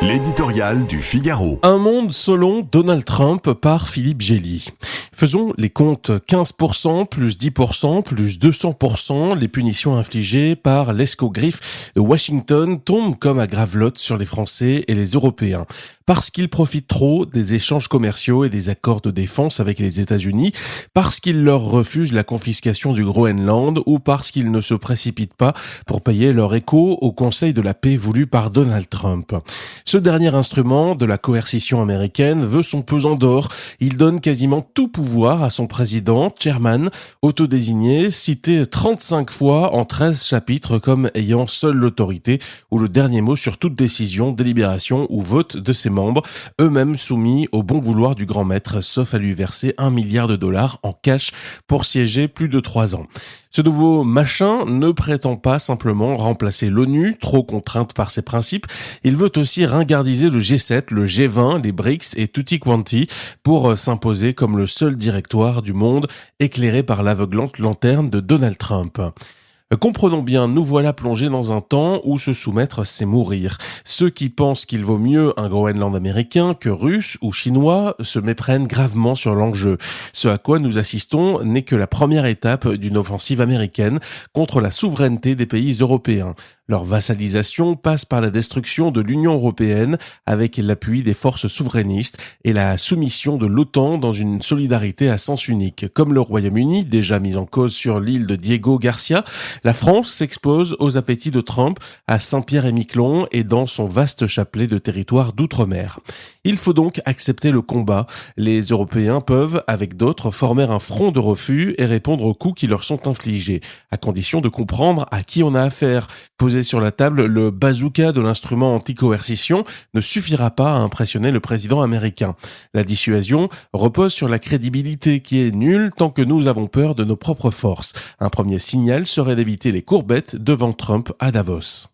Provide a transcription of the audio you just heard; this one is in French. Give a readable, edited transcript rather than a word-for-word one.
L'éditorial du Figaro. Un monde selon Donald Trump par Philippe Gély. Faisons les comptes. 15%, plus 10%, plus 200%. Les punitions infligées par l'escogriffe de Washington tombent comme à gravelotte sur les Français et les Européens. Parce qu'ils profitent trop des échanges commerciaux et des accords de défense avec les États-Unis, parce qu'ils leur refusent la confiscation du Groenland ou parce qu'ils ne se précipitent pas pour payer leur écho au Conseil de la paix voulu par Donald Trump. Ce dernier instrument de la coercition américaine veut son pesant d'or. Il donne quasiment tout pouvoir à son président, chairman, autodésigné, cité 35 fois en 13 chapitres comme ayant seule l'autorité ou le dernier mot sur toute décision, délibération ou vote de ses membres, eux-mêmes soumis au bon vouloir du grand maître, sauf à lui verser $1 milliard en cash pour siéger plus de 3 ans. Ce nouveau machin ne prétend pas simplement remplacer l'ONU, trop contrainte par ses principes. Il veut aussi ringardiser le G7, le G20, les BRICS et tutti quanti pour s'imposer comme le seul directoire du monde éclairé par l'aveuglante lanterne de Donald Trump. Comprenons bien, nous voilà plongés dans un temps où se soumettre, c'est mourir. Ceux qui pensent qu'il vaut mieux un Groenland américain que russe ou chinois se méprennent gravement sur l'enjeu. Ce à quoi nous assistons n'est que la première étape d'une offensive américaine contre la souveraineté des pays européens. Leur vassalisation passe par la destruction de l'Union européenne avec l'appui des forces souverainistes et la soumission de l'OTAN dans une solidarité à sens unique. Comme le Royaume-Uni, déjà mis en cause sur l'île de Diego Garcia, la France s'expose aux appétits de Trump à Saint-Pierre-et-Miquelon et dans son vaste chapelet de territoire d'outre-mer. Il faut donc accepter le combat. Les Européens peuvent, avec d'autres, former un front de refus et répondre aux coups qui leur sont infligés, à condition de comprendre à qui on a affaire. Poser sur la table le bazooka de l'instrument anti-coercition ne suffira pas à impressionner le président américain. La dissuasion repose sur la crédibilité qui est nulle tant que nous avons peur de nos propres forces. Un premier signal serait d'éviter les courbettes devant Trump à Davos.